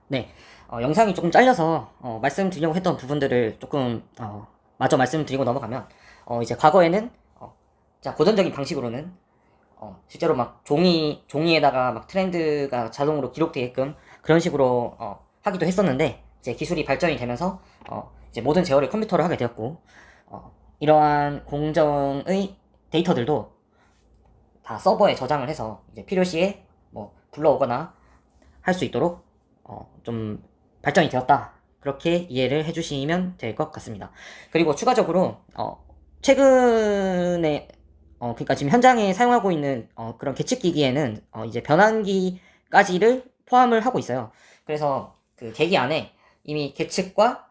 네, 영상이 조금 잘려서 말씀드리려고 했던 부분들을 조금 마저 말씀드리고 넘어가면 이제 과거에는 자 고전적인 방식으로는 실제로 막 종이에다가 막 트렌드가 자동으로 기록되게끔 그런 식으로 하기도 했었는데 이제 기술이 발전이 되면서 이제 모든 제어를 컴퓨터로 하게 되었고 이러한 공정의 데이터들도 다 서버에 저장을 해서 이제 필요시에 뭐 불러오거나 할 수 있도록 좀 발전이 되었다. 그렇게 이해를 해주시면 될 것 같습니다. 그리고 추가적으로 최근에 그러니까 지금 현장에 사용하고 있는 그런 계측기기에는 이제 변환기까지를 포함을 하고 있어요. 그래서 그 계기 안에 이미 계측과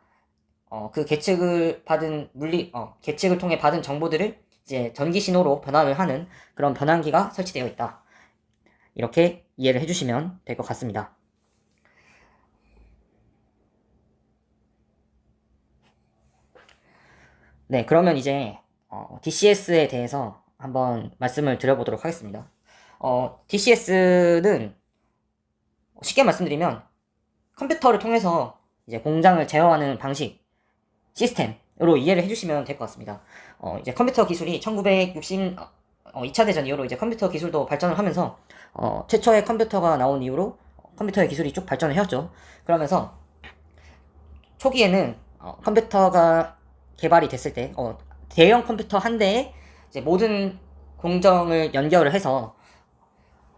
그 계측을 통해 받은 정보들을 이제 전기 신호로 변환을 하는 그런 변환기가 설치되어 있다. 이렇게 이해를 해주시면 될 것 같습니다. 네, 그러면 이제 DCS에 대해서 한번 말씀을 드려보도록 하겠습니다. DCS는 쉽게 말씀드리면 컴퓨터를 통해서 이제 공장을 제어하는 방식, 시스템으로 이해를 해주시면 될 것 같습니다. 이제 컴퓨터 기술이 2차 대전 이후로 이제 컴퓨터 기술도 발전을 하면서 최초의 컴퓨터가 나온 이후로 컴퓨터의 기술이 쭉 발전을 해왔죠. 그러면서 초기에는 컴퓨터가 개발이 됐을 때 대형 컴퓨터 한 대에 이제 모든 공정을 연결을 해서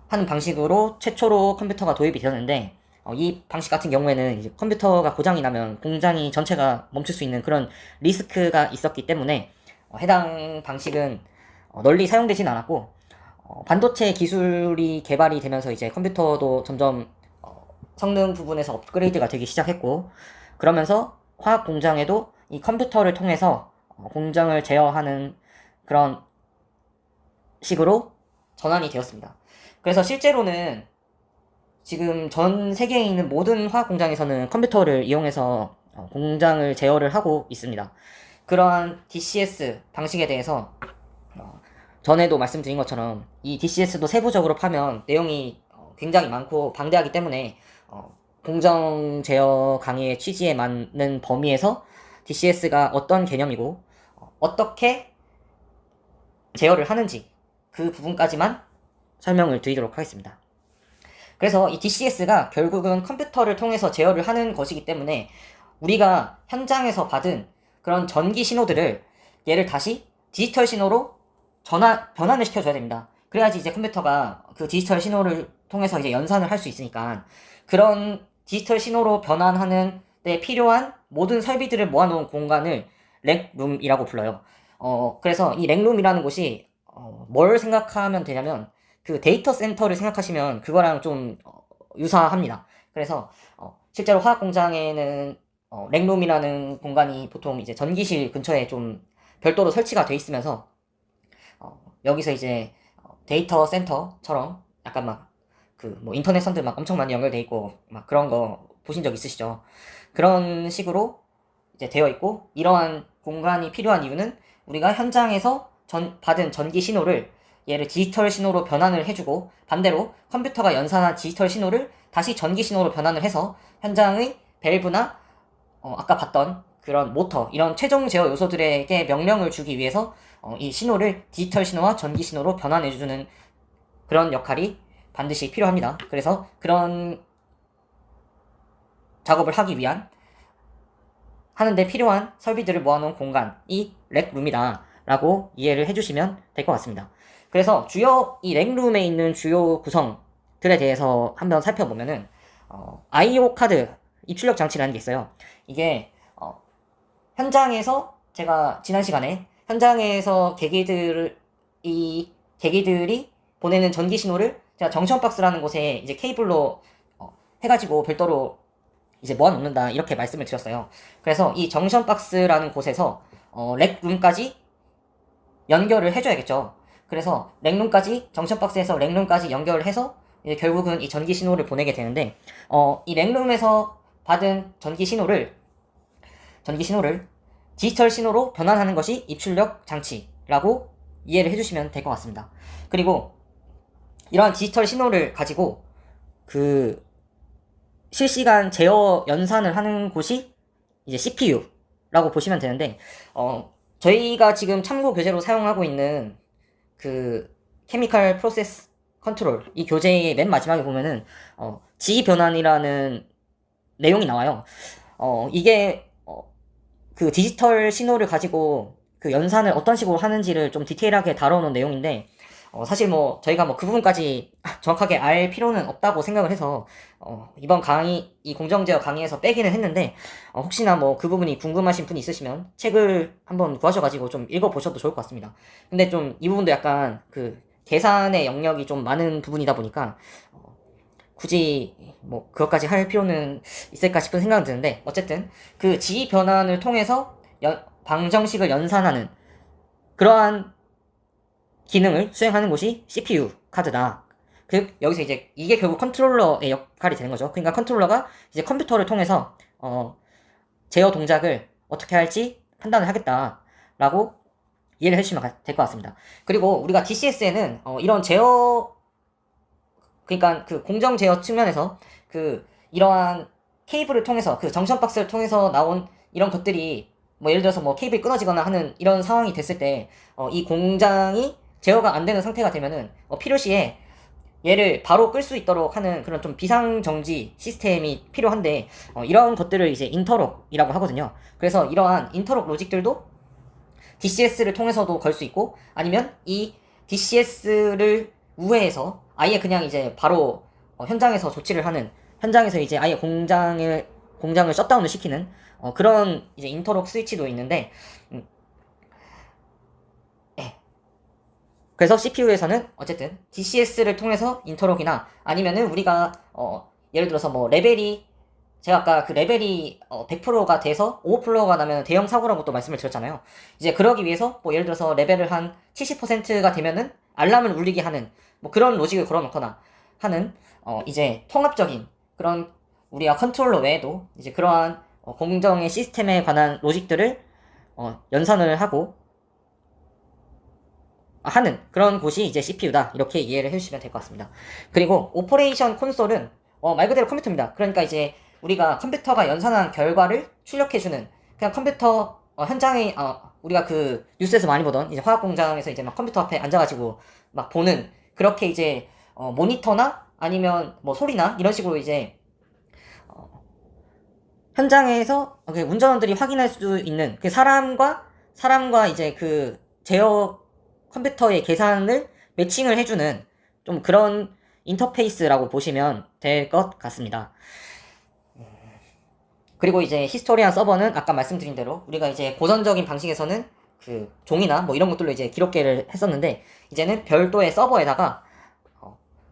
하는 방식으로 최초로 컴퓨터가 도입이 되었는데 이 방식 같은 경우에는 이제 컴퓨터가 고장이 나면 공장이 전체가 멈출 수 있는 그런 리스크가 있었기 때문에 해당 방식은 널리 사용되진 않았고 반도체 기술이 개발이 되면서 이제 컴퓨터도 점점 성능 부분에서 업그레이드가 되기 시작했고 그러면서 화학 공장에도 이 컴퓨터를 통해서 공정을 제어하는 그런 식으로 전환이 되었습니다. 그래서 실제로는 지금 전 세계에 있는 모든 화학 공장에서는 컴퓨터를 이용해서 공장을 제어를 하고 있습니다. 그러한 DCS 방식에 대해서 전에도 말씀드린 것처럼 이 DCS도 세부적으로 파면 내용이 굉장히 많고 방대하기 때문에 공정 제어 강의의 취지에 맞는 범위에서 DCS가 어떤 개념이고 어떻게 제어를 하는지 그 부분까지만 설명을 드리도록 하겠습니다. 그래서 이 DCS가 결국은 컴퓨터를 통해서 제어를 하는 것이기 때문에 우리가 현장에서 받은 그런 전기 신호들을 얘를 다시 디지털 신호로 변환을 시켜줘야 됩니다. 그래야지 이제 컴퓨터가 그 디지털 신호를 통해서 이제 연산을 할 수 있으니까 그런 디지털 신호로 변환하는 데 필요한 모든 설비들을 모아놓은 공간을 렉룸이라고 불러요. 그래서 이 렉룸이라는 곳이 뭘 생각하면 되냐면 그 데이터 센터를 생각하시면 그거랑 좀 유사합니다. 그래서 실제로 화학 공장에는 렉룸이라는 공간이 보통 이제 전기실 근처에 좀 별도로 설치가 돼 있으면서 여기서 이제 데이터 센터처럼 약간 막 그 뭐 인터넷 선들 막 엄청 많이 연결돼 있고 막 그런 거 보신 적 있으시죠? 그런 식으로 이제 되어 있고 이러한 공간이 필요한 이유는 우리가 현장에서 받은 전기 신호를 얘를 디지털 신호로 변환을 해주고 반대로 컴퓨터가 연산한 디지털 신호를 다시 전기 신호로 변환을 해서 현장의 밸브나 아까 봤던 그런 모터 이런 최종 제어 요소들에게 명령을 주기 위해서 이 신호를 디지털 신호와 전기 신호로 변환해주는 그런 역할이 반드시 필요합니다. 그래서 그런 작업을 하기 위한 하는데 필요한 설비들을 모아놓은 공간이 렉룸이다 라고 이해를 해주시면 될 것 같습니다. 그래서 이 렉룸에 있는 주요 구성들에 대해서 한번 살펴보면은 IO 카드 입출력 장치라는 게 있어요. 이게 현장에서 제가 지난 시간에 현장에서 계기들이 보내는 전기 신호를 제가 정션 박스라는 곳에 이제 케이블로 해가지고 별도로 이제 모아놓는다 이렇게 말씀을 드렸어요. 그래서 이 정션 박스라는 곳에서 렉룸까지 연결을 해줘야겠죠. 그래서 정션 박스에서 렉룸까지 연결을 해서 이제 결국은 이 전기 신호를 보내게 되는데 이 렉룸에서 받은 전기 신호를 디지털 신호로 변환하는 것이 입출력 장치라고 이해를 해주시면 될 것 같습니다. 그리고 이러한 디지털 신호를 가지고 그 실시간 제어 연산을 하는 곳이 이제 CPU라고 보시면 되는데, 저희가 지금 참고 교재로 사용하고 있는 그 케미컬 프로세스 컨트롤 이 교재의 맨 마지막에 보면은 지위 변환이라는 내용이 나와요. 이게 그 디지털 신호를 가지고 그 연산을 어떤 식으로 하는지를 좀 디테일하게 다뤄놓은 내용인데, 사실 뭐 저희가 뭐 그 부분까지 정확하게 알 필요는 없다고 생각을 해서 이번 강의 이 공정제어 강의에서 빼기는 했는데, 혹시나 뭐 그 부분이 궁금하신 분이 있으시면 책을 한번 구하셔가지고 좀 읽어보셔도 좋을 것 같습니다. 근데 좀 이 부분도 약간 그 계산의 영역이 좀 많은 부분이다 보니까 굳이 뭐 그것까지 할 필요는 있을까 싶은 생각은 드는데, 어쨌든 그 지위 변환을 통해서 방정식을 연산하는 그러한 기능을 수행하는 곳이 CPU 카드다. 여기서 이제 이게 결국 컨트롤러의 역할이 되는 거죠. 그러니까 컨트롤러가 이제 컴퓨터를 통해서 제어 동작을 어떻게 할지 판단을 하겠다라고 이해를 해주시면 될 것 같습니다. 그리고 우리가 DCS에는 이런 제어, 그러니까 그 공정 제어 측면에서 그 이러한 케이블을 통해서 그 정션 박스를 통해서 나온 이런 것들이 뭐 예를 들어서 뭐 케이블이 끊어지거나 하는 이런 상황이 됐을 때 이 공장이 제어가 안 되는 상태가 되면은 필요시에 얘를 바로 끌 수 있도록 하는 그런 좀 비상정지 시스템이 필요한데, 이런 것들을 이제 인터록이라고 하거든요. 그래서 이러한 인터록 로직들도 DCS를 통해서도 걸 수 있고, 아니면 이 DCS를 우회해서 아예 그냥 이제 바로 현장에서 조치를 하는, 현장에서 이제 아예 공장을 셧다운을 시키는 그런 이제 인터록 스위치도 있는데, 그래서 CPU에서는 어쨌든 DCS를 통해서 인터록이나 아니면은 우리가 예를 들어서 뭐 레벨이, 제가 아까 그 레벨이 100%가 돼서 오버플로우가 나면 대형 사고라고 또 말씀을 드렸잖아요. 이제 그러기 위해서 뭐 예를 들어서 레벨을 한 70%가 되면은 알람을 울리게 하는 뭐 그런 로직을 걸어놓거나 하는 이제 통합적인 그런 우리가 컨트롤러 외에도 이제 그러한 공정의 시스템에 관한 로직들을 연산을 하고 하는 그런 곳이 이제 CPU다, 이렇게 이해를 해주시면 될 것 같습니다. 그리고 오퍼레이션 콘솔은 말 그대로 컴퓨터입니다. 그러니까 이제 우리가 컴퓨터가 연산한 결과를 출력해주는, 그냥 컴퓨터 현장에 우리가 그 뉴스에서 많이 보던 이제 화학 공장에서 이제 막 컴퓨터 앞에 앉아가지고 막 보는, 그렇게 이제 모니터나 아니면 뭐 소리나 이런 식으로 이제 현장에서 운전원들이 확인할 수 있는 그 사람과 이제 그 제어 컴퓨터의 계산을 매칭을 해주는 좀 그런 인터페이스라고 보시면 될 것 같습니다. 그리고 이제 히스토리안 서버는 아까 말씀드린 대로 우리가 이제 고전적인 방식에서는 그 종이나 뭐 이런 것들로 이제 기록계를 했었는데, 이제는 별도의 서버에다가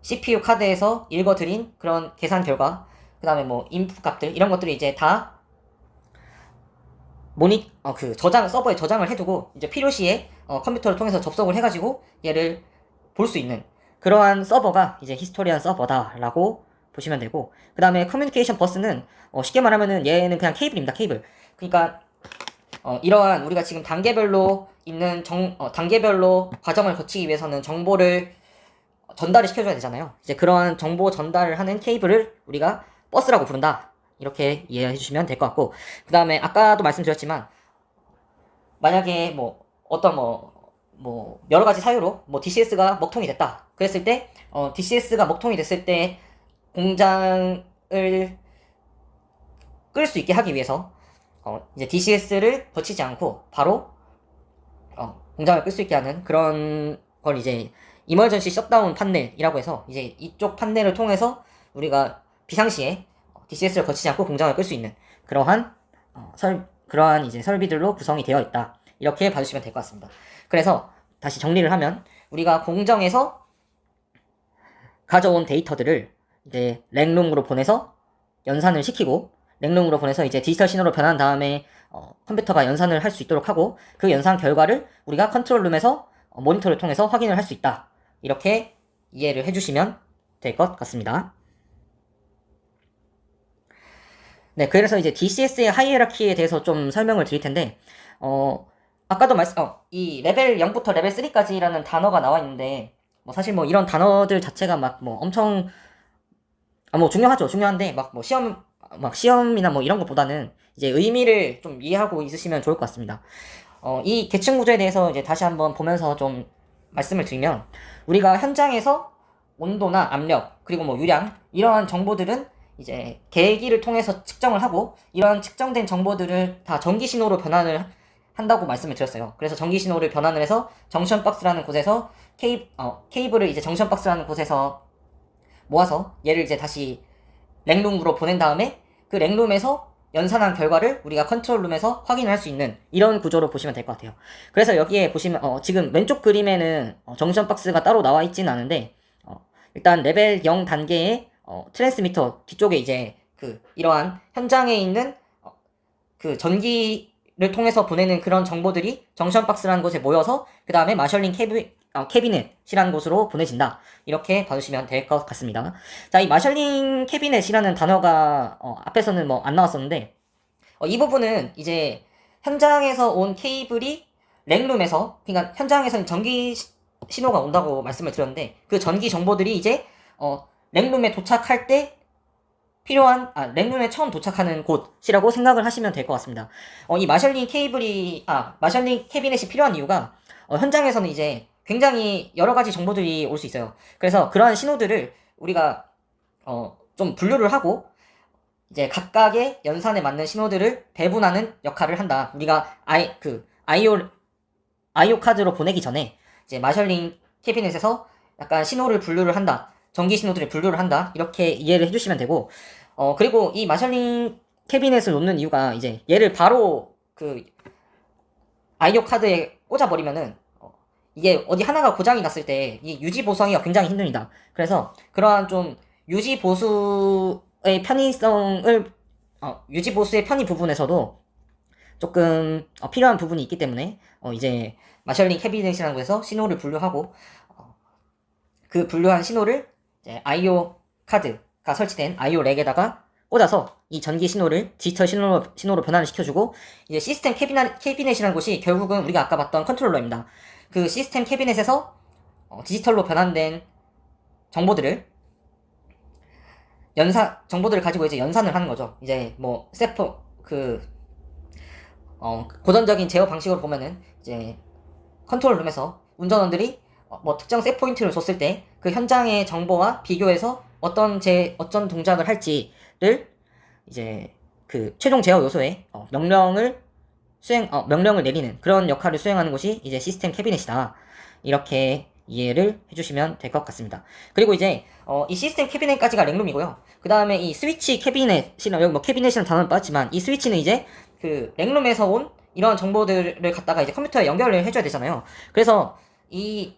CPU 카드에서 읽어드린 그런 계산 결과, 그 다음에 뭐 인풋 값들 이런 것들이 이제 다 그 서버에 저장을 해두고 이제 필요시에 컴퓨터를 통해서 접속을 해가지고 얘를 볼 수 있는 그러한 서버가 이제 히스토리안 서버다라고 보시면 되고, 그 다음에 커뮤니케이션 버스는 쉽게 말하면은 얘는 그냥 케이블입니다. 케이블. 그러니까 이러한 우리가 지금 단계별로 있는 단계별로 과정을 거치기 위해서는 정보를 전달을 시켜줘야 되잖아요. 이제 그러한 정보 전달을 하는 케이블을 우리가 버스라고 부른다, 이렇게 이해해 주시면 될 것 같고, 그 다음에 아까도 말씀드렸지만 만약에 뭐 어떤 뭐 여러 가지 사유로 뭐 DCS가 먹통이 됐다 그랬을 때 DCS가 먹통이 됐을 때 공장을 끌 수 있게 하기 위해서 이제 DCS를 거치지 않고 바로 공장을 끌 수 있게 하는 그런 걸 이제 이머전시 셧다운 판넬이라고 해서, 이제 이쪽 판넬을 통해서 우리가 비상시에 DCS를 거치지 않고 공장을 끌 수 있는 그러한 그러한 이제 설비들로 구성이 되어 있다, 이렇게 봐주시면 될 것 같습니다. 그래서 다시 정리를 하면 우리가 공정에서 가져온 데이터들을 이제 랭룸으로 보내서 연산을 시키고, 랭룸으로 보내서 이제 디지털 신호로 변한 다음에 컴퓨터가 연산을 할 수 있도록 하고, 그 연산 결과를 우리가 컨트롤룸에서 모니터를 통해서 확인을 할 수 있다, 이렇게 이해를 해주시면 될 것 같습니다. 네, 그래서 이제 DCS의 하이에라키에 대해서 좀 설명을 드릴 텐데, 아까도 이 레벨 0부터 레벨 3까지라는 단어가 나와 있는데, 뭐 사실 뭐 이런 단어들 자체가 막 뭐 엄청 뭐 중요하죠. 중요한데 막 뭐 시험이나 뭐 이런 것보다는 이제 의미를 좀 이해하고 있으시면 좋을 것 같습니다. 이 계층 구조에 대해서 이제 다시 한번 보면서 좀 말씀을 드리면, 우리가 현장에서 온도나 압력, 그리고 뭐 유량, 이러한 정보들은 이제 계기를 통해서 측정을 하고, 이러한 측정된 정보들을 다 전기 신호로 변환을 한다고 말씀을 드렸어요. 그래서 전기 신호를 변환을 해서 정션 박스라는 곳에서 케이블을 이제 정션 박스라는 곳에서 모아서 얘를 이제 다시 랭룸으로 보낸 다음에 그 랭룸에서 연산한 결과를 우리가 컨트롤룸에서 확인을 할 수 있는 이런 구조로 보시면 될 것 같아요. 그래서 여기에 보시면 지금 왼쪽 그림에는 정션 박스가 따로 나와 있지는 않은데, 일단 레벨 0 단계의 트랜스미터 뒤쪽에 이제 이러한 현장에 있는 그 전기를 통해서 보내는 그런 정보들이 정션 박스라는 곳에 모여서 그 다음에 마셜링 캐비넷이라는 곳으로 보내진다. 이렇게 봐주시면 될 것 같습니다. 자, 이 마셜링 캐비넷이라는 단어가 앞에서는 뭐 안 나왔었는데, 이 부분은 이제 현장에서 온 케이블이 랭룸에서, 그러니까 현장에서는 전기 신호가 온다고 말씀을 드렸는데, 그 전기 정보들이 이제 랭룸에 도착할 때 필요한, 랭룸에 처음 도착하는 곳이라고 생각을 하시면 될 것 같습니다. 이 마셜링 캐비넷이 필요한 이유가, 현장에서는 이제 굉장히 여러 가지 정보들이 올 수 있어요. 그래서 그러한 신호들을 우리가 좀 분류를 하고 이제 각각의 연산에 맞는 신호들을 배분하는 역할을 한다. 우리가 IO 카드로 보내기 전에 이제 마셜링 캐비넷에서 약간 신호를 분류를 한다. 전기 신호들을 분류를 한다. 이렇게 이해를 해주시면 되고, 그리고 이 마셜링 캐비넷을 놓는 이유가 이제 얘를 바로 IO 카드에 꽂아버리면은 이게 어디 하나가 고장이 났을 때 이 유지 보수하기가 굉장히 힘듭니다. 그래서 그러한 좀 유지 보수의 편의 부분에서도 조금 필요한 부분이 있기 때문에 이제 마셜링 캐비넷이라는 곳에서 신호를 분류하고, 그 분류한 신호를 이제 IO 카드가 설치된 IO 렉에다가 꽂아서 이 전기 신호를 디지털 신호로 변환을 시켜주고, 이제 시스템 캐비넷이라는 곳이 결국은 우리가 아까 봤던 컨트롤러입니다. 그 시스템 캐비넷에서 디지털로 변환된 정보들을 가지고 이제 연산을 하는 거죠. 이제 뭐 고전적인 제어 방식으로 보면은 이제 컨트롤룸에서 운전원들이 뭐 특정 셋 포인트를 줬을 때 그 현장의 정보와 비교해서 어떤 동작을 할지를 이제 그 최종 제어 요소에 명령을 내리는 그런 역할을 수행하는 곳이 이제 시스템 캐비넷이다. 이렇게 이해를 해주시면 될 것 같습니다. 그리고 이제 이 시스템 캐비넷까지가 랭룸이고요. 그 다음에 이 스위치 캐비넷이나, 여기 뭐 캐비넷이라는 단어는 빠졌지만, 이 스위치는 이제 그 랭룸에서 온 이런 정보들을 갖다가 이제 컴퓨터에 연결을 해줘야 되잖아요. 그래서 이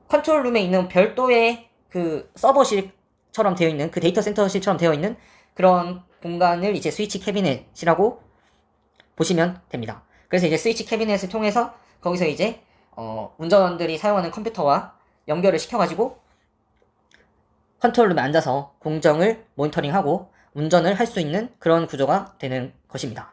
컨트롤룸에 있는 별도의 그 서버실처럼 되어 있는, 그 데이터 센터실처럼 되어 있는 그런 공간을 이제 스위치 캐비넷이라고 보시면 됩니다. 그래서 이제 스위치 캐비넷을 통해서 거기서 이제 운전원들이 사용하는 컴퓨터와 연결을 시켜가지고 컨트롤룸에 앉아서 공정을 모니터링하고 운전을 할 수 있는 그런 구조가 되는 것입니다.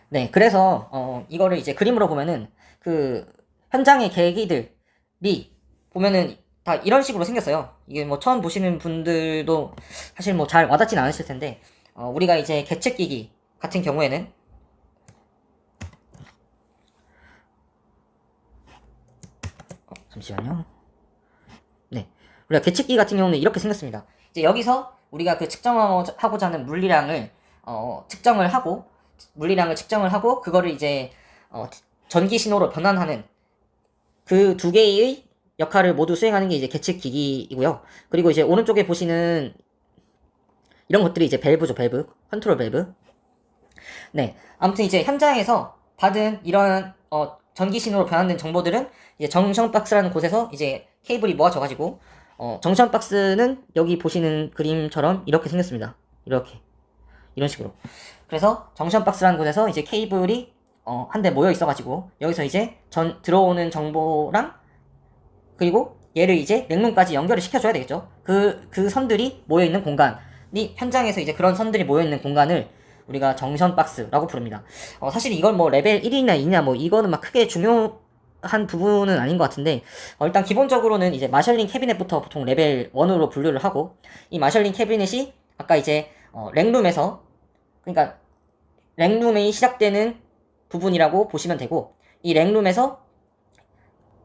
네, 그래서 이거를 이제 그림으로 보면은 그 현장의 계기들이 보면은 다 이런 식으로 생겼어요. 이게 뭐 처음 보시는 분들도 사실 뭐 잘 와닿진 않으실 텐데, 우리가 이제 계측기기 같은 경우에는 잠시만요. 네, 우리가 계측기 같은 경우는 이렇게 생겼습니다. 이제 여기서 우리가 그 측정하고자 하는 물리량을 측정을 하고 그거를 이제 전기 신호로 변환하는 그 두 개의 역할을 모두 수행하는 게 이제 계측기기이고요. 그리고 이제 오른쪽에 보시는 이런 것들이 이제 밸브죠, 밸브. 컨트롤 밸브. 네, 아무튼 이제 현장에서 받은 이런 전기 신호로 변환된 정보들은 이제 정션 박스라는 곳에서 이제 케이블이 모아져가지고, 정션 박스는 여기 보시는 그림처럼 이렇게 생겼습니다. 이런 식으로. 그래서 정션 박스라는 곳에서 이제 케이블이 한데 모여 있어가지고, 여기서 이제 들어오는 정보랑, 그리고 얘를 이제 랭룸까지 연결을 시켜줘야 되겠죠. 그 선들이 모여있는 공간이, 현장에서 이제 그런 선들이 모여있는 공간을 우리가 정션 박스라고 부릅니다. 사실 이걸 뭐 레벨 1이나 2냐 뭐 이거는 막 크게 중요하진 복잡한 부분은 아닌 것 같은데, 일단 기본적으로는 이제 마셜링 캐비넷부터 보통 레벨 1으로 분류를 하고, 이 마셜링 캐비넷이 아까 이제 랭룸에서, 그러니까 랭룸이 시작되는 부분이라고 보시면 되고, 이 랭룸에서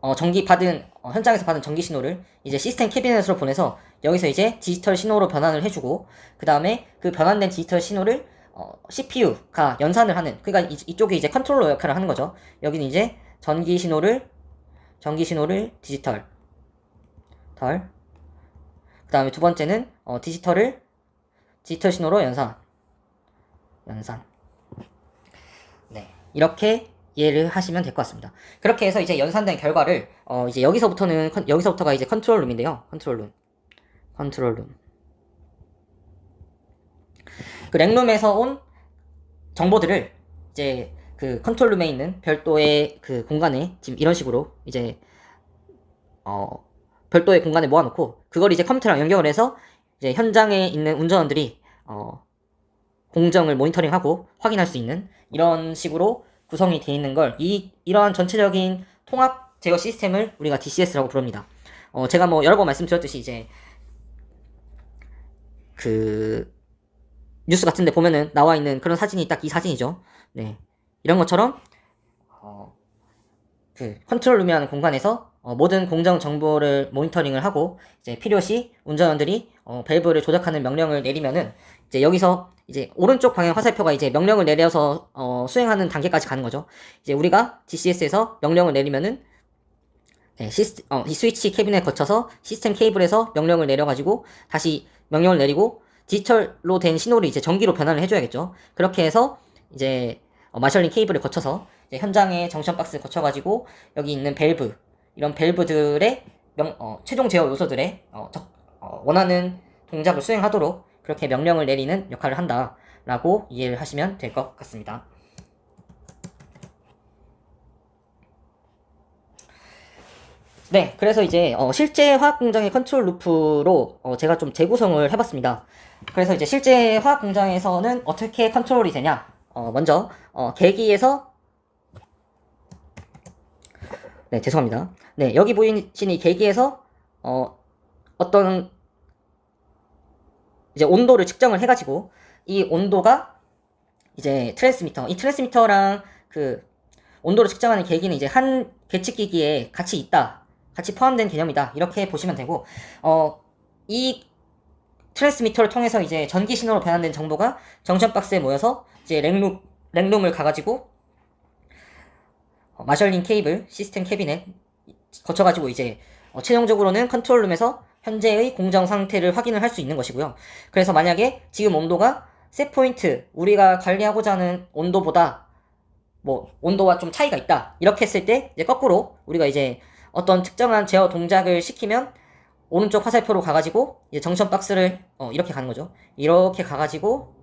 현장에서 받은 전기 신호를 이제 시스템 캐비넷으로 보내서 여기서 이제 디지털 신호로 변환을 해주고, 그 다음에 그 변환된 디지털 신호를 CPU가 연산을 하는, 그러니까 이쪽에 이제 컨트롤러 역할을 하는 거죠. 여기는 이제 전기 신호를 디지털, 그 다음에 두 번째는 디지털 신호로 연산. 네, 이렇게 이해를 하시면 될 것 같습니다. 그렇게 해서 이제 연산된 결과를 이제 여기서부터가 이제 컨트롤 룸인데요. 컨트롤 룸. 그 랭룸에서 온 정보들을 이제 그 컨트롤 룸에 있는 별도의 그 공간에 지금 이런 식으로 이제 별도의 공간에 모아놓고, 그걸 이제 컴퓨터랑 연결을 해서 이제 현장에 있는 운전원들이 공정을 모니터링하고 확인할 수 있는 이런 식으로 구성이 되어 있는 걸, 이러한 전체적인 통합 제어 시스템을 우리가 DCS라고 부릅니다. 제가 뭐 여러 번 말씀드렸듯이 이제 그 뉴스 같은 데 보면은 나와 있는 그런 사진이 딱 이 사진이죠. 네. 이런 것처럼 그 컨트롤룸이라는 공간에서 모든 공정 정보를 모니터링을 하고, 이제 필요시 운전원들이 밸브를 조작하는 명령을 내리면은 이제 여기서 이제 오른쪽 방향 화살표가 이제 명령을 내려서 수행하는 단계까지 가는 거죠. 이제 우리가 DCS에서 명령을 내리면은 이 스위치 캐비넷 거쳐서 시스템 케이블에서 명령을 내려가지고 다시 명령을 내리고 디지털로 된 신호를 이제 전기로 변환을 해줘야겠죠. 그렇게 해서 이제 마셜링 케이블을 거쳐서 이제 현장의 정션 박스를 거쳐가지고 여기 있는 밸브, 이런 밸브들의 최종 제어 요소들의 원하는 동작을 수행하도록 그렇게 명령을 내리는 역할을 한다라고 이해를 하시면 될 것 같습니다. 네, 그래서 이제 실제 화학 공장의 컨트롤 루프로 제가 좀 재구성을 해봤습니다. 그래서 이제 실제 화학 공장에서는 어떻게 컨트롤이 되냐? 먼저 계기에서, 네, 죄송합니다. 네, 여기 보이시는 이 계기에서 어떤 이제 온도를 측정을 해가지고, 이 온도가 이제 이 트랜스미터랑 그 온도를 측정하는 계기는 이제 한 계측기기에 같이 포함된 개념이다, 이렇게 보시면 되고, 이 트랜스미터를 통해서 이제 전기 신호로 변환된 정보가 정션 박스에 모여서 이제 랭룸을 가가지고 마셜링 케이블, 시스템 캐비넷 거쳐가지고 이제 최종적으로는 컨트롤룸에서 현재의 공정 상태를 확인을 할 수 있는 것이고요. 그래서 만약에 지금 온도가 셋포인트, 우리가 관리하고자 하는 온도보다 뭐 온도와 좀 차이가 있다, 이렇게 했을 때 이제 거꾸로 우리가 이제 어떤 특정한 제어 동작을 시키면 오른쪽 화살표로 가가지고 이제 정션 박스를 이렇게 가는 거죠. 이렇게 가가지고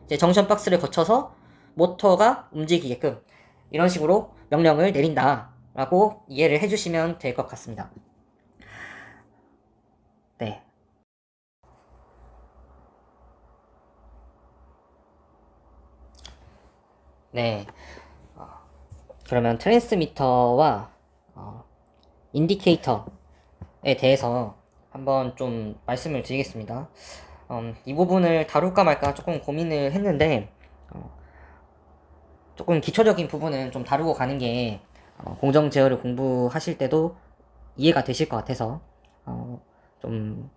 이제 정션 박스를 거쳐서 모터가 움직이게끔 이런 식으로 명령을 내린다라고 이해를 해주시면 될 것 같습니다. 네. 네. 그러면 트랜스미터와 인디케이터에 대해서 한번 좀 말씀을 드리겠습니다. 이 부분을 다룰까 말까 조금 고민을 했는데, 조금 기초적인 부분은 좀 다루고 가는 게 공정 제어를 공부하실 때도 이해가 되실 것 같아서 좀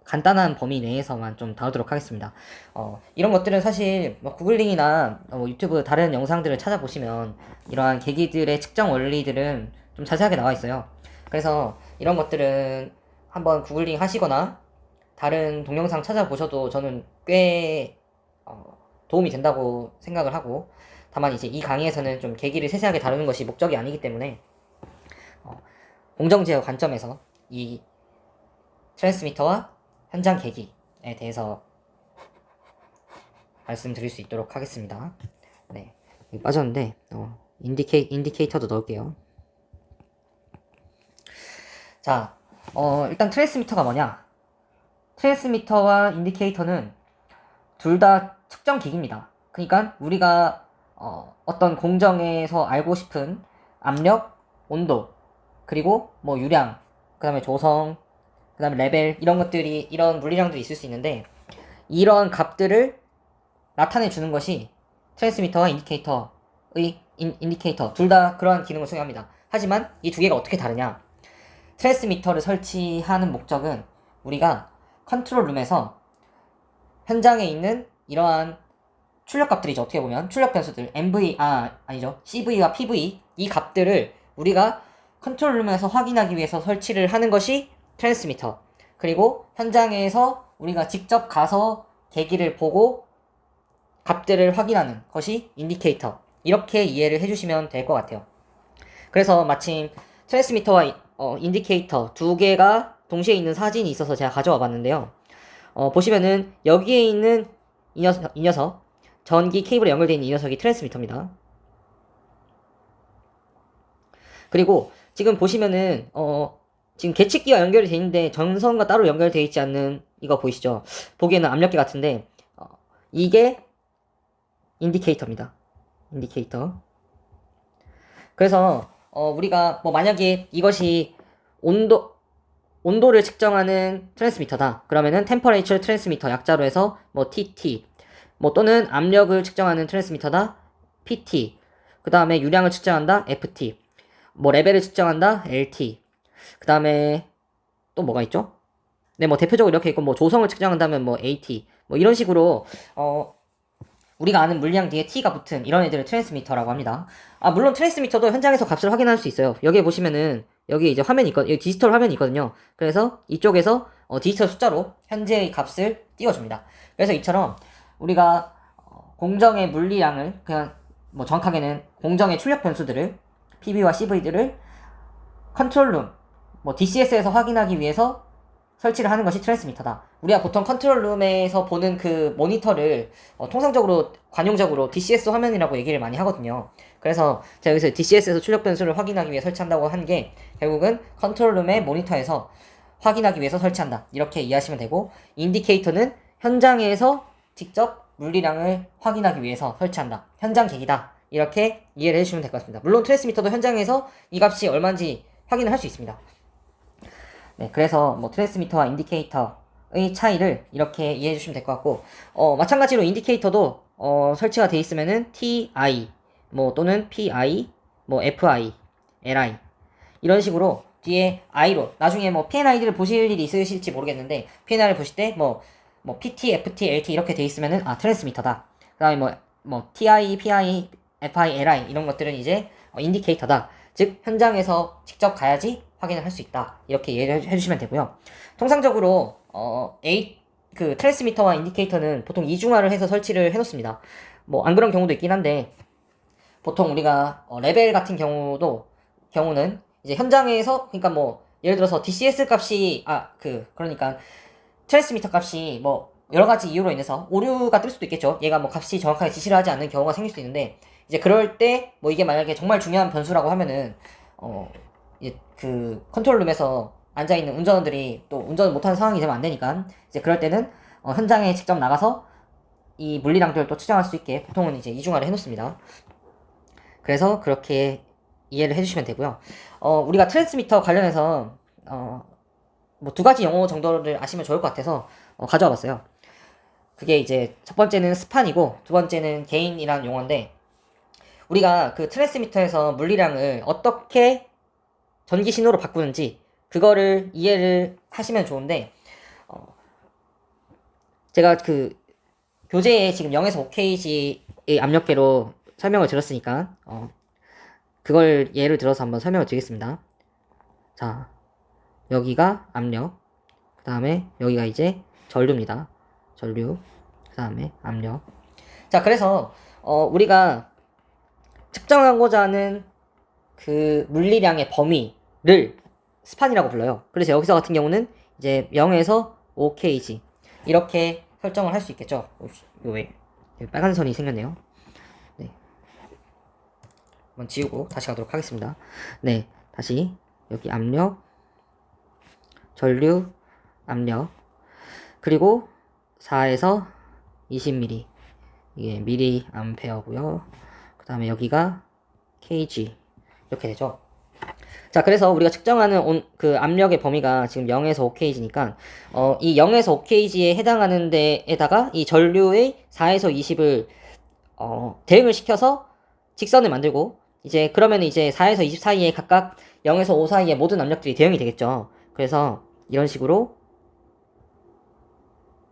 간단한 범위 내에서만 좀 다루도록 하겠습니다. 이런 것들은 사실 뭐 구글링이나 유튜브 다른 영상들을 찾아보시면 이러한 계기들의 측정 원리들은 좀 자세하게 나와 있어요. 그래서 이런 것들은 한번 구글링 하시거나 다른 동영상 찾아보셔도 저는 꽤 도움이 된다고 생각을 하고, 다만 이제 이 강의에서는 좀 계기를 세세하게 다루는 것이 목적이 아니기 때문에 공정제어 관점에서 이 트랜스미터와 현장 계기에 대해서 말씀드릴 수 있도록 하겠습니다. 네, 빠졌는데 인디케이터도 넣을게요. 자, 일단 트랜스미터가 뭐냐? 트랜스미터와 인디케이터는 둘 다 측정 기기입니다. 그러니까 우리가 어떤 공정에서 알고 싶은 압력, 온도, 그리고 뭐 유량, 그 다음에 조성, 그 다음에 레벨, 이런 것들이, 이런 물리량들이 있을 수 있는데, 이런 값들을 나타내 주는 것이 트랜스미터와 인디케이터 둘 다 그러한 기능을 수행합니다. 하지만 이 두 개가 어떻게 다르냐? 트랜스미터를 설치하는 목적은 우리가 컨트롤룸에서 현장에 있는 이러한 출력 값들이죠. 어떻게 보면 출력 변수들 아니죠. CV와 PV, 이 값들을 우리가 컨트롤룸에서 확인하기 위해서 설치를 하는 것이 트랜스미터. 그리고 현장에서 우리가 직접 가서 계기를 보고 값들을 확인하는 것이 인디케이터. 이렇게 이해를 해주시면 될 것 같아요. 그래서 마침 트랜스미터와 인디케이터 두 개가 동시에 있는 사진이 있어서 제가 가져와 봤는데요. 보시면은 여기에 있는 이 녀석 전기 케이블에 연결되어 있는 이 녀석이 트랜스미터입니다. 그리고 지금 보시면은 지금 계측기와 연결이 되어 있는데 전선과 따로 연결되어 있지 않는 이거 보이시죠? 보기에는 압력계 같은데 이게 인디케이터입니다. 인디케이터. 그래서 우리가 뭐 만약에 이것이 온도를 측정하는 트랜스미터다. 그러면은 템퍼레이처 트랜스미터 약자로 해서 뭐 TT 뭐 또는 압력을 측정하는 트랜스미터다. PT. 그 다음에 유량을 측정한다. FT. 뭐 레벨을 측정한다. LT. 그 다음에 또 뭐가 있죠? 네, 뭐 대표적으로 이렇게 있고 뭐 조성을 측정한다면 뭐 AT. 뭐 이런 식으로 우리가 아는 물량 뒤에 T가 붙은 이런 애들을 트랜스미터라고 합니다. 물론 트랜스미터도 현장에서 값을 확인할 수 있어요. 여기에 보시면은 여기 이제 화면이 있거든요. 여기 디지털 화면이 있거든요. 그래서 이쪽에서 디지털 숫자로 현재의 값을 띄워줍니다. 그래서 이처럼 우리가 공정의 물리량을 그냥 뭐 정확하게는 공정의 출력 변수들을 PB와 CV들을 컨트롤룸 뭐 DCS에서 확인하기 위해서 설치를 하는 것이 트랜스미터다. 우리가 보통 컨트롤룸에서 보는 그 모니터를 통상적으로 관용적으로 DCS 화면이라고 얘기를 많이 하거든요. 그래서 제가 여기서 DCS에서 출력 변수를 확인하기 위해 설치한다고 한 게 결국은 컨트롤룸의 모니터에서 확인하기 위해서 설치한다. 이렇게 이해하시면 되고, 인디케이터는 현장에서 직접 물리량을 확인하기 위해서 설치한다. 현장 계기다. 이렇게 이해를 해주시면 될 것 같습니다. 물론 트랜스미터도 현장에서 이 값이 얼마인지 확인을 할 수 있습니다. 네, 그래서 뭐 트랜스미터와 인디케이터의 차이를 이렇게 이해해 주시면 될 것 같고, 마찬가지로 인디케이터도 설치가 되어 있으면은 TI 뭐 또는 PI 뭐 FI LI 이런 식으로 뒤에 I로 나중에 뭐 PNID를 보실 일이 있으실지 모르겠는데 PNI를 보실 때 뭐 PT, FT, LT 이렇게 되어 있으면은 트랜스미터다. 그다음에 뭐 TI, PI, FI, LI 이런 것들은 이제 인디케이터다. 즉 현장에서 직접 가야지 확인을 할 수 있다. 이렇게 이해를 해주시면 되고요. 통상적으로 그 트랜스미터와 인디케이터는 보통 이중화를 해서 설치를 해놓습니다. 뭐 안 그런 경우도 있긴 한데 보통 우리가 레벨 같은 경우는 이제 현장에서 그러니까 뭐 예를 들어서 DCS 값이 그러니까 트랜스미터 값이 뭐 여러 가지 이유로 인해서 오류가 뜰 수도 있겠죠. 얘가 뭐 값이 정확하게 지시를 하지 않는 경우가 생길 수 있는데 이제 그럴 때 뭐 이게 만약에 정말 중요한 변수라고 하면은 이제 그 컨트롤룸에서 앉아있는 운전원들이 또 운전을 못하는 상황이 되면 안 되니까 이제 그럴 때는 현장에 직접 나가서 이 물리량들을 또 측정할 수 있게 보통은 이제 이중화를 해놓습니다. 그래서 그렇게 이해를 해주시면 되고요. 우리가 트랜스미터 관련해서 뭐 두 가지 용어 정도를 아시면 좋을 것 같아서 가져와 봤어요. 그게 이제 첫 번째는 스판이고 두 번째는 게인이라는 용어인데 우리가 그 트랜스미터에서 물리량을 어떻게 전기 신호로 바꾸는지 그거를 이해를 하시면 좋은데 제가 그 교재에 지금 0에서 5kg의 압력계로 설명을 드렸으니까 그걸 예를 들어서 한번 설명을 드리겠습니다. 자, 여기가 압력, 그 다음에 여기가 이제 전류입니다. 전류, 그 다음에 압력. 자, 그래서 우리가 측정하고자 하는 그 물리량의 범위를 스판이라고 불러요. 그래서 여기서 같은 경우는 이제 0에서 5kg 이렇게 설정을 할 수 있겠죠. 왜 빨간 선이 생겼네요. 네. 한번 지우고 다시 가도록 하겠습니다. 네, 다시 여기 압력, 전류, 압력, 그리고 4에서 20ml 이게 미리암페어고요. 그 다음에 여기가 kg 이렇게 되죠. 자, 그래서 우리가 측정하는 그 압력의 범위가 지금 0에서 5kg니까, 이 0에서 5kg에 해당하는 데에다가 이 전류의 4에서 20을, 대응을 시켜서 직선을 만들고, 이제, 그러면 이제 4에서 20 사이에 각각 0에서 5 사이에 모든 압력들이 대응이 되겠죠. 그래서 이런 식으로,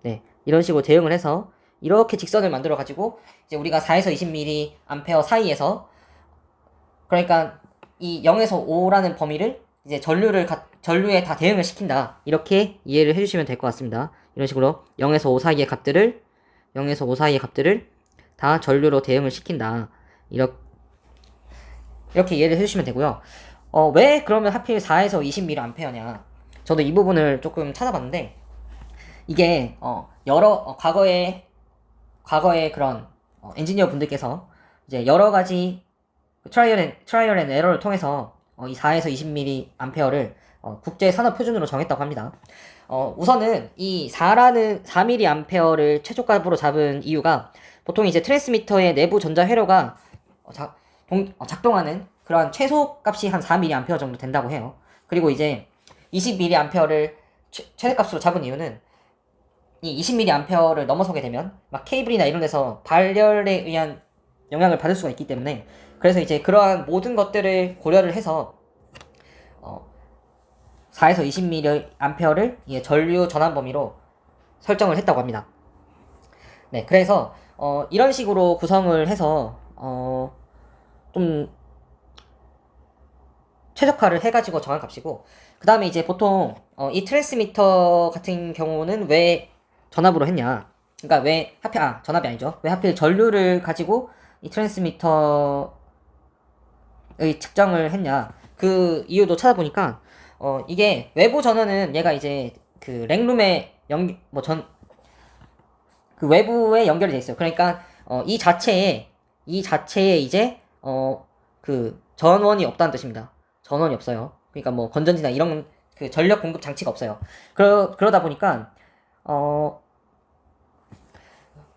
네, 이런 식으로 대응을 해서, 이렇게 직선을 만들어 가지고, 이제 우리가 4에서 20mA 사이에서, 그러니까 이 0에서 5라는 범위를 이제 전류에 다 대응을 시킨다. 이렇게 이해를 해주시면 될 것 같습니다. 이런 식으로 0에서 5 사이의 값들을 다 전류로 대응을 시킨다. 이렇게 이해를 해주시면 되고요. 왜 그러면 하필 4에서 20mA냐? 저도 이 부분을 조금 찾아봤는데, 이게 과거에 그런 엔지니어 분들께서 이제 여러 가지 트라이얼 앤 에러를 통해서 이 4에서 20mA를 국제 산업 표준으로 정했다고 합니다. 우선은 이 4mA를 최저값으로 잡은 이유가, 보통 이제 트랜스미터의 내부 전자 회로가 작동하는 그런 최소 값이 한 4mA 정도 된다고 해요. 그리고 이제 20mA를 최대값으로 잡은 이유는, 이 20mA를 넘어서게 되면 막 케이블이나 이런 데서 발열에 의한 영향을 받을 수가 있기 때문에, 그래서 이제 그러한 모든 것들을 고려를 해서 4에서 20mA를 전류 전환 범위로 설정을 했다고 합니다. 네, 그래서 이런 식으로 구성을 해서 좀 최적화를 해가지고 정한 값이고, 그 다음에 이제 보통 이 트랜스미터 같은 경우는 왜 전압으로 했냐? 그러니까 왜 하필 전압이 아니죠? 왜 하필 전류를 가지고 이 트랜스미터의 측정을 했냐? 그 이유도 찾아보니까 이게 외부 전원은 얘가 이제 그 랭룸에 그 외부에 연결이 돼 있어요. 그러니까 이 자체에 이제 그 전원이 없다는 뜻입니다. 전원이 없어요. 그러니까 뭐 건전지나 이런 그 전력 공급 장치가 없어요. 그러다 보니까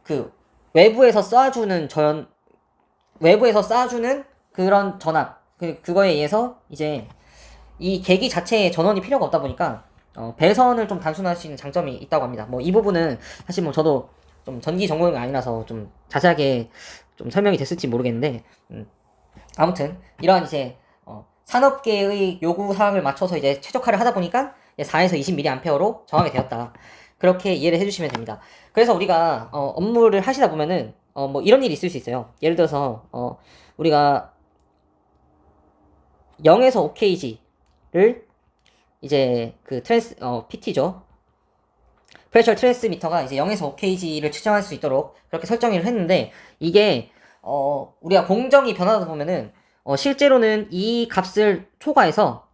그 외부에서 쏴주는 그런 전압, 그거에 의해서 이제 이 계기 자체에 전원이 필요가 없다 보니까 배선을 좀 단순할 수 있는 장점이 있다고 합니다. 뭐 이 부분은 사실 뭐 저도 좀 전기 전공이 아니라서 좀 자세하게 좀 설명이 됐을지 모르겠는데, 아무튼 이러한 이제 산업계의 요구 사항을 맞춰서 이제 최적화를 하다 보니까 4에서 20mA로 정하게 되었다. 그렇게 이해를 해주시면 됩니다. 그래서 우리가 업무를 하시다 보면은 뭐 이런 일이 있을 수 있어요. 예를 들어서 우리가 0에서 5kg를 이제 그 PT죠. 프레셔 트랜스미터가 이제 0에서 5kg를 측정할 수 있도록 그렇게 설정을 했는데, 이게 우리가 공정이 변하다 보면은 실제로는 이 값을 초과해서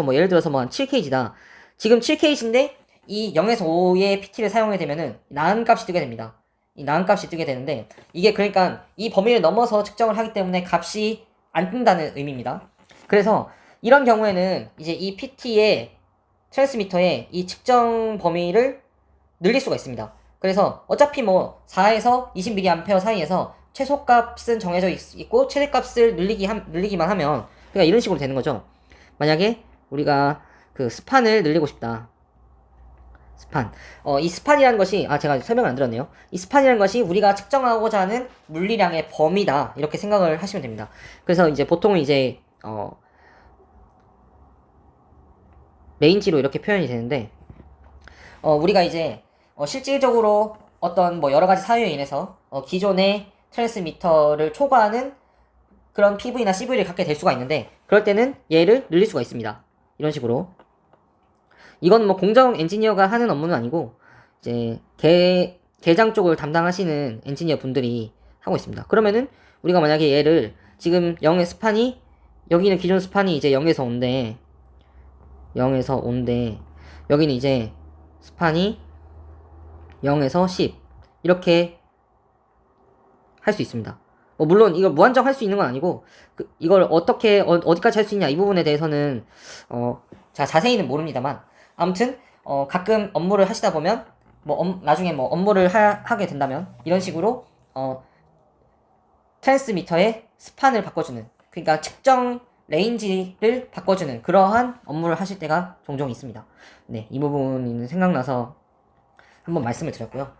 뭐 예를 들어서 뭐 한 7kg다. 지금 7kg인데 이 0에서 5의 PT를 사용하게 되면은 나은 값이 뜨게 됩니다. 이 나은 값이 뜨게 되는데, 이게 그러니까 이 범위를 넘어서 측정을 하기 때문에 값이 안 뜬다는 의미입니다. 그래서 이런 경우에는 이제 이 PT의 트랜스미터의 이 측정 범위를 늘릴 수가 있습니다. 그래서 어차피 뭐 4에서 20mA 사이에서 최소값은 정해져 있고 최대값을 늘리기만 하면, 그러니까 이런 식으로 되는 거죠. 만약에 우리가 그 스판을 늘리고 싶다. 이 스판이라는 것이, 제가 설명을 안 드렸네요. 이 스판이라는 것이 우리가 측정하고자 하는 물리량의 범위다. 이렇게 생각을 하시면 됩니다. 그래서 이제 보통은 이제, 레인지로 이렇게 표현이 되는데, 우리가 이제, 실질적으로 어떤 뭐 여러 가지 사유에 인해서, 기존의 트랜스미터를 초과하는 그런 PV나 CV를 갖게 될 수가 있는데, 그럴 때는 얘를 늘릴 수가 있습니다. 이런 식으로. 이건 뭐 공정 엔지니어가 하는 업무는 아니고, 이제 개장 쪽을 담당하시는 엔지니어 분들이 하고 있습니다. 그러면은 우리가 만약에 얘를 지금 0의 스판이, 여기는 기존 스판이 이제 0에서 5인데 여기는 이제 스판이 0에서 10 이렇게 할 수 있습니다. 물론 이걸 무한정 할 수 있는 건 아니고, 이걸 어떻게 어디까지 할 수 있냐 이 부분에 대해서는 자세히는 모릅니다만, 아무튼 가끔 업무를 하시다 보면 나중에 뭐 업무를 하게 된다면 이런 식으로 트랜스미터의 스판을 바꿔주는, 그러니까 측정 레인지를 바꿔주는 그러한 업무를 하실 때가 종종 있습니다. 네, 이 부분이 생각나서 한번 말씀을 드렸고요.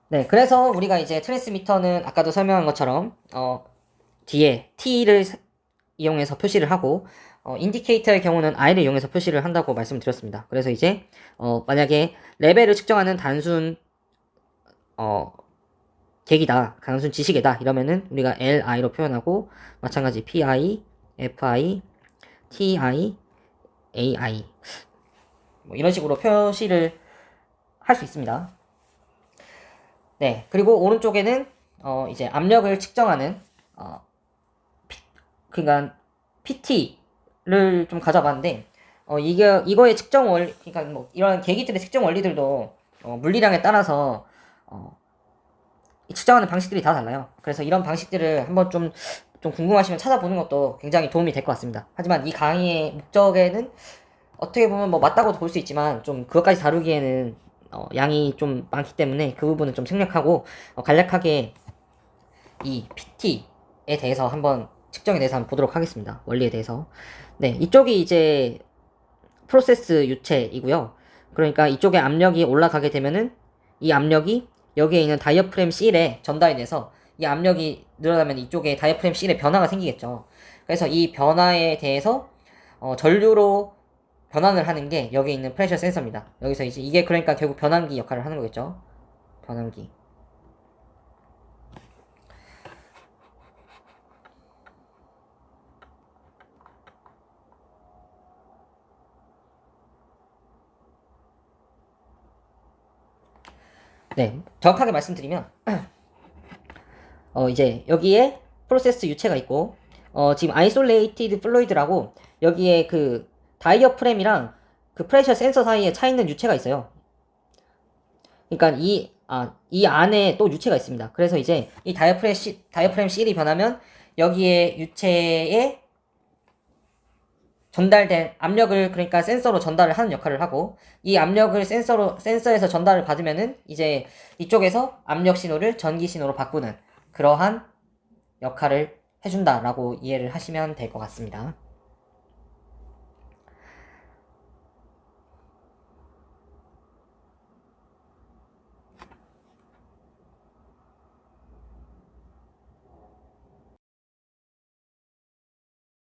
네, 그래서 우리가 이제 트랜스미터는 아까도 설명한 것처럼 뒤에 T를 이용해서 표시를 하고 인디케이터의 경우는 I를 이용해서 표시를 한다고 말씀드렸습니다. 그래서 이제 만약에 레벨을 측정하는 단순 계기다, 단순 지시계다 이러면은 우리가 LI로 표현하고 마찬가지 PI, FI, TI, AI 뭐 이런 식으로 표시를 할 수 있습니다. 네, 그리고 오른쪽에는 이제 압력을 측정하는 그러니까 PT를 좀 가져봤는데 이거의 측정 원리, 그러니까 뭐 이런 계기들의 측정 원리들도 물리량에 따라서 측정하는 방식들이 다 달라요. 그래서 이런 방식들을 한번 좀 궁금하시면 찾아보는 것도 굉장히 도움이 될 것 같습니다. 하지만 이 강의의 목적에는 어떻게 보면 뭐 맞다고도 볼 수 있지만 좀 그것까지 다루기에는 양이 좀 많기 때문에 그 부분은 좀 생략하고 간략하게 이 PT에 대해서 한번 측정에 대해서 한번 보도록 하겠습니다. 원리에 대해서. 네, 이쪽이 이제 프로세스 유체이고요. 그러니까 이쪽에 압력이 올라가게 되면은 이 압력이 여기에 있는 다이어프램 C에 전달이 돼서 이 압력이 늘어나면 이쪽에 다이어프램 C에 변화가 생기겠죠. 그래서 이 변화에 대해서 전류로 변환을 하는 게 여기 있는 프레셔 센서입니다. 여기서 이제 이게 그러니까 결국 변환기 역할을 하는 거겠죠. 변환기. 네, 정확하게 말씀드리면 이제 여기에 프로세스 유체가 있고 지금 아이솔레이티드 플루이드라고 여기에 그 다이어프램이랑 그 프레셔 센서 사이에 차 있는 유체가 있어요. 그러니까 이 안에 또 유체가 있습니다. 그래서 이제 이 다이어프램 C이 변하면 여기에 유체에 전달된 압력을 그러니까 센서로 전달을 하는 역할을 하고 이 압력을 센서에서 전달을 받으면은 이제 이쪽에서 압력 신호를 전기 신호로 바꾸는 그러한 역할을 해준다라고 이해를 하시면 될 것 같습니다.